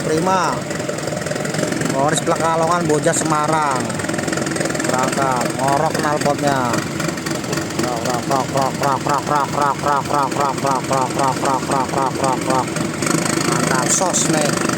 Prima Morris Pekalongan Boja Semarang berangkat ngorok knalpotnya. Mantap sos nih.